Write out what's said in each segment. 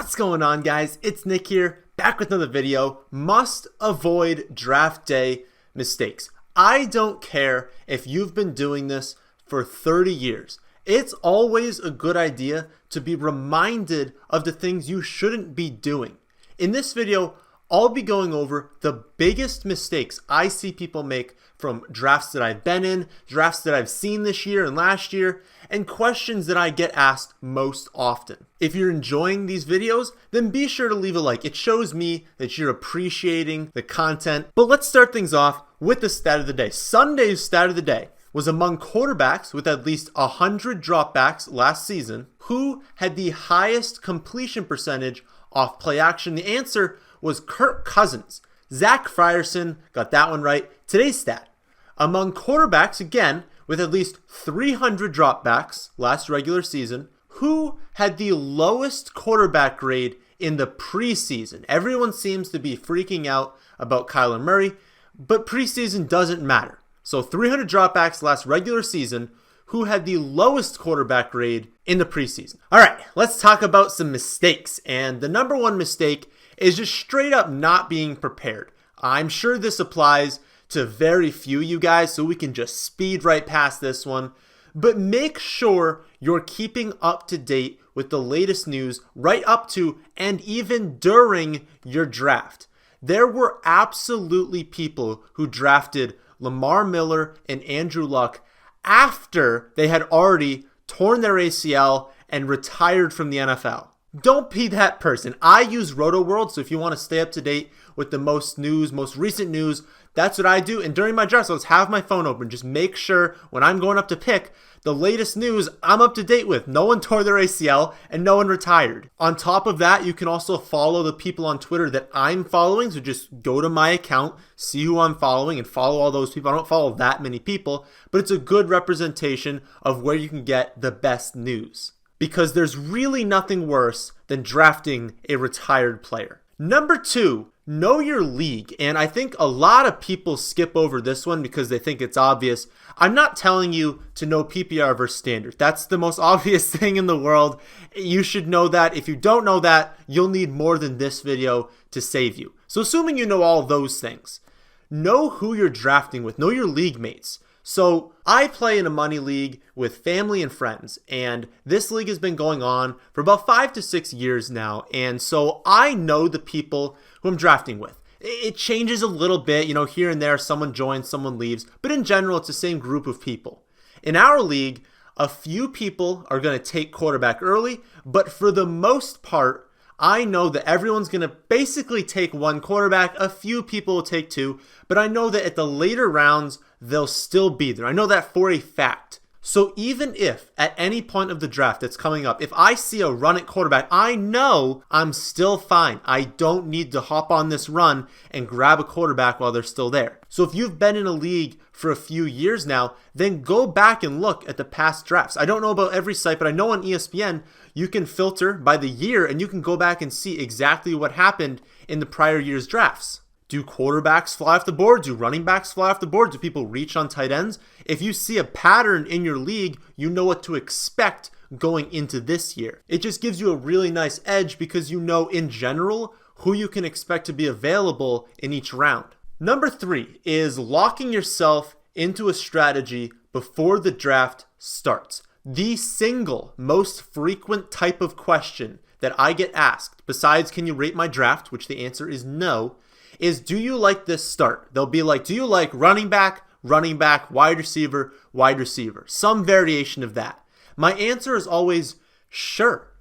What's going on, guys? It's Nick here, back with another video. Must avoid draft day mistakes. I don't care if you've been doing this for 30 years. It's always a good idea to be reminded of the things you shouldn't be doing. In this video, I'll be going over the biggest mistakes I see people make from drafts that I've been in, drafts that I've seen this year and last year, and questions that I get asked most often. If you're enjoying these videos, then be sure to leave a like. It shows me that you're appreciating the content. But let's start things off with the stat of the day. Sunday's stat of the day was among quarterbacks with at least 100 dropbacks last season, who had the highest completion percentage off play action. The answer was Kirk Cousins. Zach Frierson got that one right. Today's stat: among quarterbacks, again, with at least 300 dropbacks last regular season, who had the lowest quarterback grade in the preseason? Everyone seems to be freaking out about Kyler Murray, but preseason doesn't matter. So 300 dropbacks last regular season, who had the lowest quarterback grade in the preseason? All right, let's talk about some mistakes. And the number one mistake is just straight up not being prepared. I'm sure this applies to very few you guys, so we can just speed right past this one. But make sure you're keeping up to date with the latest news right up to and even during your draft. There were absolutely people who drafted Lamar Miller and Andrew Luck after they had already torn their ACL and retired from the NFL. Don't be that person. I use RotoWorld, so if you want to stay up to date with the most recent news, that's what I do. And during my drafts, I'll just have my phone open. Just make sure when I'm going up to pick, the latest news I'm up to date with. No one tore their ACL and no one retired. On top of that, you can also follow the people on Twitter that I'm following. So just go to my account, see who I'm following, and follow all those people. I don't follow that many people, but it's a good representation of where you can get the best news, because there's really nothing worse than drafting a retired player. Number two, know your league. And I think a lot of people skip over this one because they think it's obvious. I'm not telling you to know PPR versus standard. That's the most obvious thing in the world. You should know that. If you don't know that, you'll need more than this video to save you. So assuming you know all those things, know who you're drafting with, know your league mates. So I play in a money league with family and friends, and this league has been going on for about 5 to 6 years now. And so I know the people who I'm drafting with. It changes a little bit, here and there, someone joins, someone leaves, but in general, it's the same group of people. In our league, a few people are going to take quarterback early, but for the most part, I know that everyone's going to basically take one quarterback. A few people will take two, but I know that at the later rounds, they'll still be there. I know that for a fact. So even if at any point of the draft that's coming up, if I see a run at quarterback, I know I'm still fine. I don't need to hop on this run and grab a quarterback while they're still there. So if you've been in a league for a few years now, then go back and look at the past drafts. I don't know about every site, but I know on ESPN, you can filter by the year and you can go back and see exactly what happened in the prior year's drafts. Do quarterbacks fly off the board? Do running backs fly off the board? Do people reach on tight ends? If you see a pattern in your league, you know what to expect going into this year. It just gives you a really nice edge because you know in general who you can expect to be available in each round. Number three is locking yourself into a strategy before the draft starts. The single most frequent type of question that I get asked, besides can you rate my draft, which the answer is no, is do you like this start? They'll be like, do you like running back, wide receiver, some variation of that. My answer is always sure,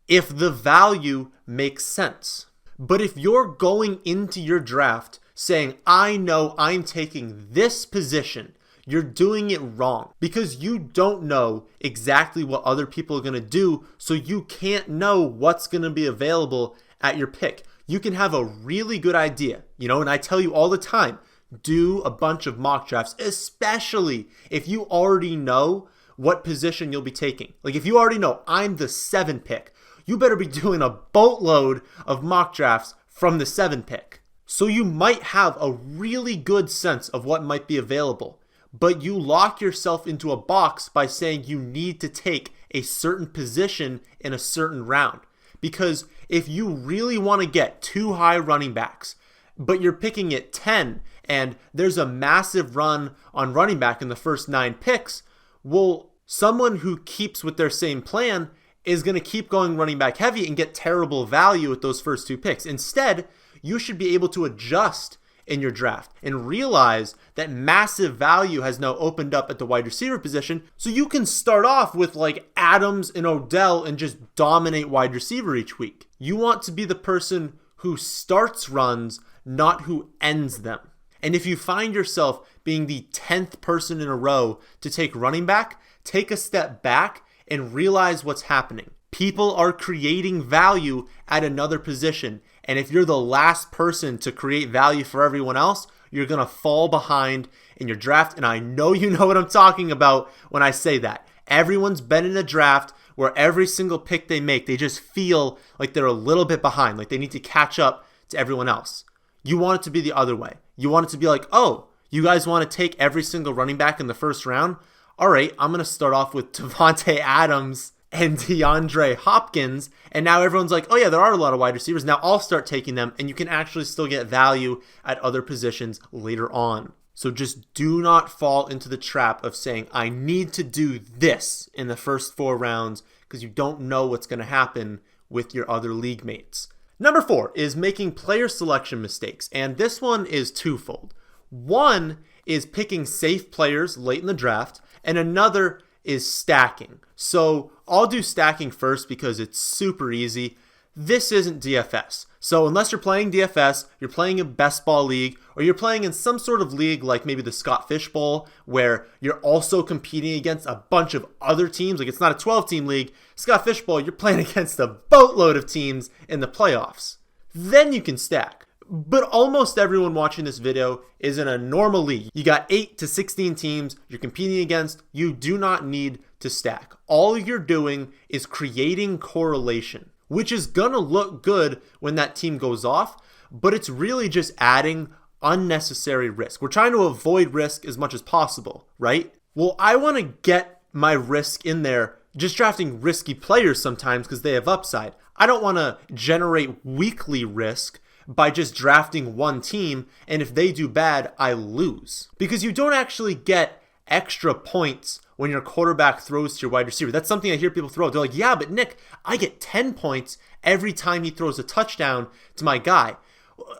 if the value makes sense. But if you're going into your draft saying, I know I'm taking this position, you're doing it wrong because you don't know exactly what other people are going to do, so you can't know what's going to be available at your pick. You can have a really good idea, and I tell you all the time, do a bunch of mock drafts, especially if you already know what position you'll be taking. Like if you already know I'm the 7 pick, you better be doing a boatload of mock drafts from the 7 pick. So you might have a really good sense of what might be available, but you lock yourself into a box by saying you need to take a certain position in a certain round. Because if you really want to get 2 high running backs, but you're picking at 10 and there's a massive run on running back in the first 9 picks, well, someone who keeps with their same plan is going to keep going running back heavy and get terrible value with those first 2 picks. Instead, you should be able to adjust in your draft and realize that massive value has now opened up at the wide receiver position, so you can start off with like Adams and Odell and just dominate wide receiver each week. You want to be the person who starts runs, not who ends them. And if you find yourself being the 10th person in a row to take running back, take a step back and realize what's happening. People are creating value at another position. And if you're the last person to create value for everyone else, you're going to fall behind in your draft. And I know you know what I'm talking about when I say that. Everyone's been in a draft where every single pick they make, they just feel like they're a little bit behind, like they need to catch up to everyone else. You want it to be the other way. You want it to be like, oh, you guys want to take every single running back in the first round? All right, I'm going to start off with Devontae Adams and DeAndre Hopkins, and now everyone's like, oh yeah, there are a lot of wide receivers. Now I'll start taking them, and you can actually still get value at other positions later on. So just do not fall into the trap of saying, I need to do this in the first 4 rounds, because you don't know what's going to happen with your other league mates. Number 4 is making player selection mistakes, and this one is twofold. One is picking safe players late in the draft, and another is stacking. So I'll do stacking first because it's super easy. This isn't DFS. So unless you're playing DFS, you're playing a best ball league, or you're playing in some sort of league like maybe the Scott Fish Bowl, where you're also competing against a bunch of other teams. Like it's not a 12-team league. Scott Fish Bowl, you're playing against a boatload of teams in the playoffs. Then you can stack. But almost everyone watching this video is in a normal league. You got 8 to 16 teams you're competing against. You do not need to stack. All you're doing is creating correlation, which is gonna look good when that team goes off, but it's really just adding unnecessary risk. We're trying to avoid risk as much as possible, right? Well, I want to get my risk in there just drafting risky players sometimes because they have upside. I don't want to generate weekly risk by just drafting one team, and if they do bad, I lose. Because you don't actually get extra points when your quarterback throws to your wide receiver. That's something I hear people throw. They're like, yeah, but Nick, I get 10 points every time he throws a touchdown to my guy.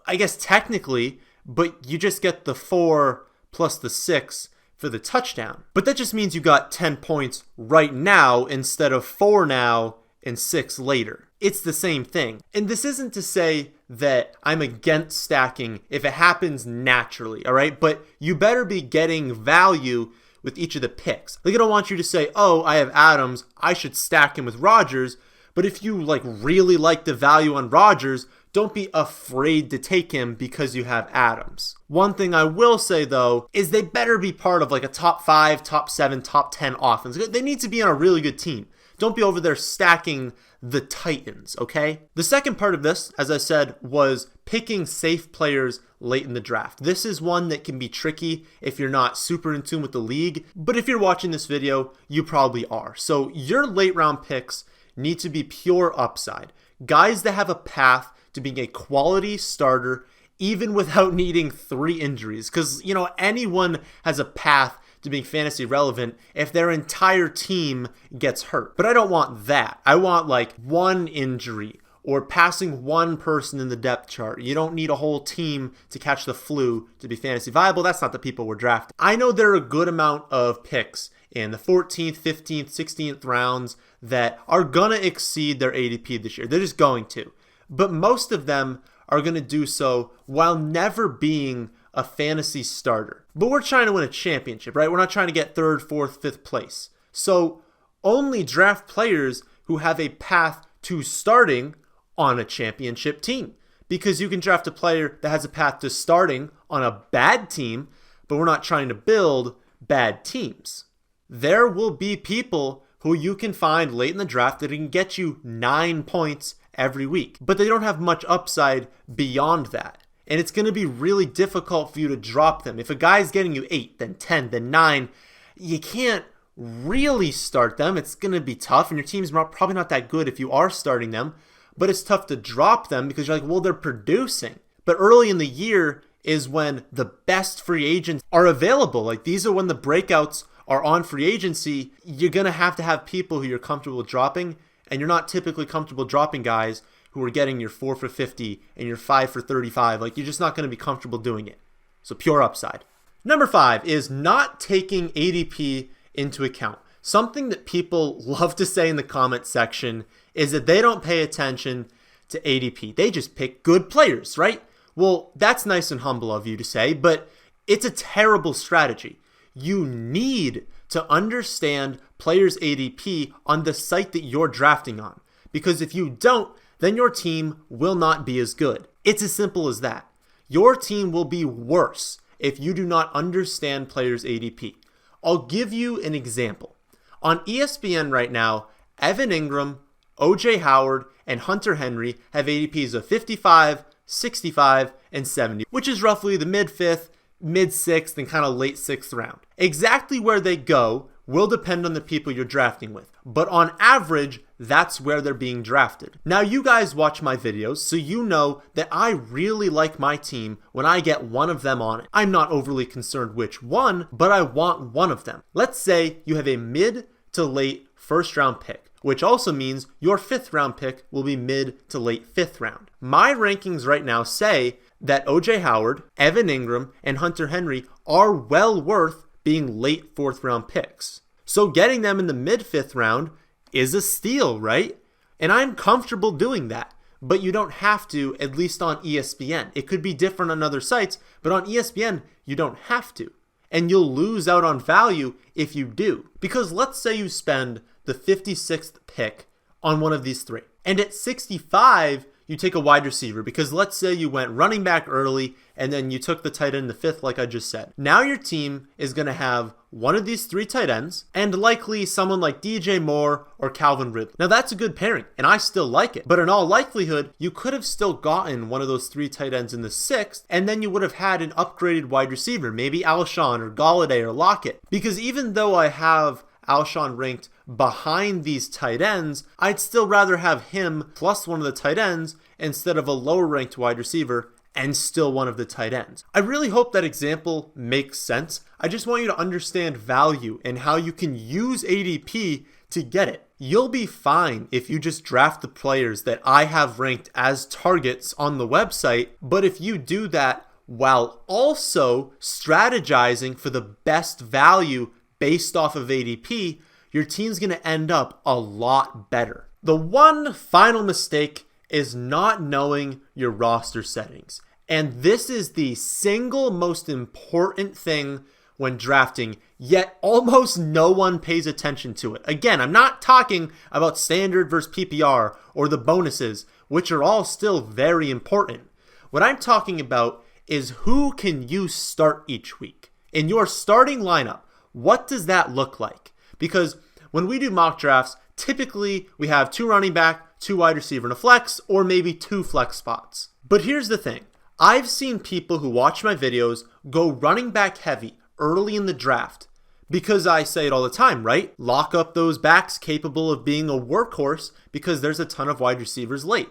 I guess technically, but you just get the 4 plus the 6 for the touchdown. But that just means you got 10 points right now instead of 4 now and 6 later. It's the same thing. And this isn't to say that I'm against stacking if it happens naturally, all right? But you better be getting value with each of the picks. Like I don't want you to say, oh, I have Adams, I should stack him with Rodgers. But if you really like the value on Rodgers, don't be afraid to take him because you have Adams. One thing I will say though is they better be part of like a top 5, top 7, top 10 offense. They need to be on a really good team. Don't be over there stacking the Titans, okay? The second part of this, as I said, was picking safe players late in the draft. This is one that can be tricky if you're not super in tune with the league, but if you're watching this video, you probably are. So your late round picks need to be pure upside. Guys that have a path to being a quality starter even without needing 3 injuries. Because, anyone has a path to being fantasy relevant if their entire team gets hurt. But I don't want that. I want like 1 injury or passing 1 person in the depth chart. You don't need a whole team to catch the flu to be fantasy viable. That's not the people we're drafting. I know there are a good amount of picks in the 14th, 15th, 16th rounds that are gonna exceed their ADP this year. They're just going to. But most of them are gonna do so while never being a fantasy starter. But we're trying to win a championship, right? We're not trying to get 3rd, 4th, 5th place. So only draft players who have a path to starting on a championship team. Because you can draft a player that has a path to starting on a bad team, but we're not trying to build bad teams. There will be people who you can find late in the draft that can get you 9 points every week, but they don't have much upside beyond that. And it's going to be really difficult for you to drop them. If a guy's getting you 8, then 10, then 9, you can't really start them. It's going to be tough, and your team's probably not that good if you are starting them. but it's tough to drop them because you're like, well, they're producing. But early in the year is when the best free agents are available. Like, these are when the breakouts are on free agency. You're going to have people who you're comfortable dropping, and you're not typically comfortable dropping guys who are getting your 4 for 50 and your 5 for 35. Like, you're just not going to be comfortable doing it. So pure upside. Number 5 is not taking ADP into account. Something that people love to say in the comment section is that they don't pay attention to ADP. They just pick good players, right? Well, that's nice and humble of you to say, but it's a terrible strategy. You need to understand players' ADP on the site that you're drafting on. Because if you don't, then your team will not be as good. It's as simple as that. Your team will be worse if you do not understand players' ADP. I'll give you an example. On ESPN right now, Evan Ingram, OJ Howard, and Hunter Henry have ADPs of 55, 65, and 70, which is roughly the mid-5th, mid-6th, and kind of late 6th round. Exactly where they go will depend on the people you're drafting with, but on average, that's where they're being drafted. Now, you guys watch my videos, so you know that I really like my team when I get one of them on it. I'm not overly concerned which one, but I want one of them. Let's say you have a mid to late 1st round pick, which also means your 5th round pick will be mid to late 5th round. My rankings right now say that OJ Howard, Evan Ingram, and Hunter Henry are well worth being late 4th round picks. So getting them in the mid 5th round is a steal, right? And I'm comfortable doing that, but you don't have to, at least on ESPN. It could be different on other sites, but on ESPN, you don't have to. And you'll lose out on value if you do. Because let's say you spend the 56th pick on one of these three. And at 65, you take a wide receiver, because let's say you went running back early and then you took the tight end in the 5th, like I just said. Now your team is going to have one of these 3 tight ends and likely someone like DJ Moore or Calvin Ridley. Now that's a good pairing and I still like it, but in all likelihood, you could have still gotten one of those 3 tight ends in the 6th, and then you would have had an upgraded wide receiver, maybe Alshon or Golladay or Lockett. Because even though I have Alshon ranked behind these tight ends, I'd still rather have him plus one of the tight ends instead of a lower ranked wide receiver and still one of the tight ends. I really hope that example makes sense. I just want you to understand value and how you can use ADP to get it. You'll be fine if you just draft the players that I have ranked as targets on the website, but if you do that while also strategizing for the best value based off of ADP, your team's going to end up a lot better. The one final mistake is not knowing your roster settings. And this is the single most important thing when drafting, yet almost no one pays attention to it. Again, I'm not talking about standard versus PPR or the bonuses, which are all still very important. What I'm talking about is who can you start each week? In your starting lineup, what does that look like? Because when we do mock drafts, typically we have 2 running back, 2 wide receiver, and a flex, or maybe 2 flex spots. But here's the thing. I've seen people who watch my videos go running back heavy early in the draft because I say it all the time, right? Lock up those backs capable of being a workhorse because there's a ton of wide receivers late.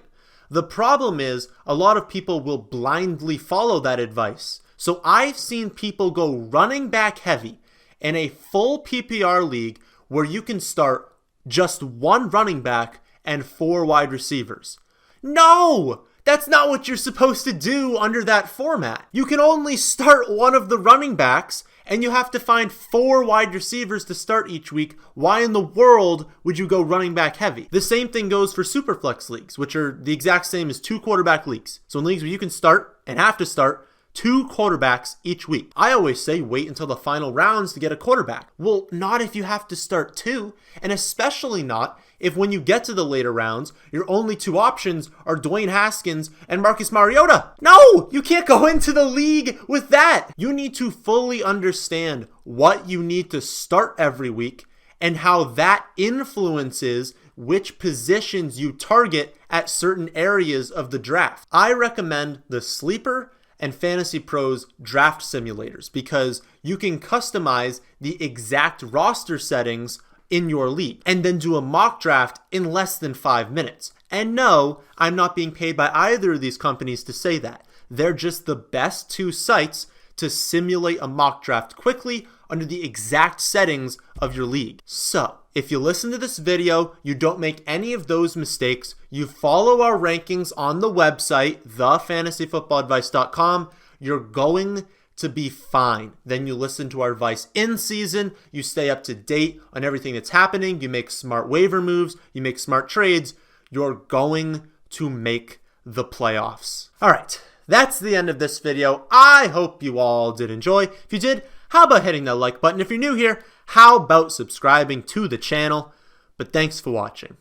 The problem is a lot of people will blindly follow that advice. So I've seen people go running back heavy in a full PPR league where you can start just 1 running back and 4 wide receivers. No! That's not what you're supposed to do under that format. You can only start one of the running backs, and you have to find 4 wide receivers to start each week. Why in the world would you go running back heavy? The same thing goes for Superflex leagues, which are the exact same as 2 quarterback leagues. So in leagues where you can start and have to start 2 quarterbacks each week. I always say wait until the final rounds to get a quarterback. Well, not if you have to start 2, and especially not if when you get to the later rounds, your only 2 options are Dwayne Haskins and Marcus Mariota. No, you can't go into the league with that. You need to fully understand what you need to start every week and how that influences which positions you target at certain areas of the draft. I recommend the Sleeper and Fantasy Pros draft simulators because you can customize the exact roster settings in your league, and then do a mock draft in less than 5 minutes. And no, I'm not being paid by either of these companies to say that. They're just the best two sites to simulate a mock draft quickly under the exact settings of your league. So, if you listen to this video, you don't make any of those mistakes, you follow our rankings on the website, thefantasyfootballadvice.com, you're going to be fine. Then you listen to our advice in season, you stay up to date on everything that's happening, you make smart waiver moves, you make smart trades, you're going to make the playoffs. All right, that's the end of this video. I hope you all did enjoy. If you did, how about hitting that like button? If you're new here, how about subscribing to the channel? But thanks for watching.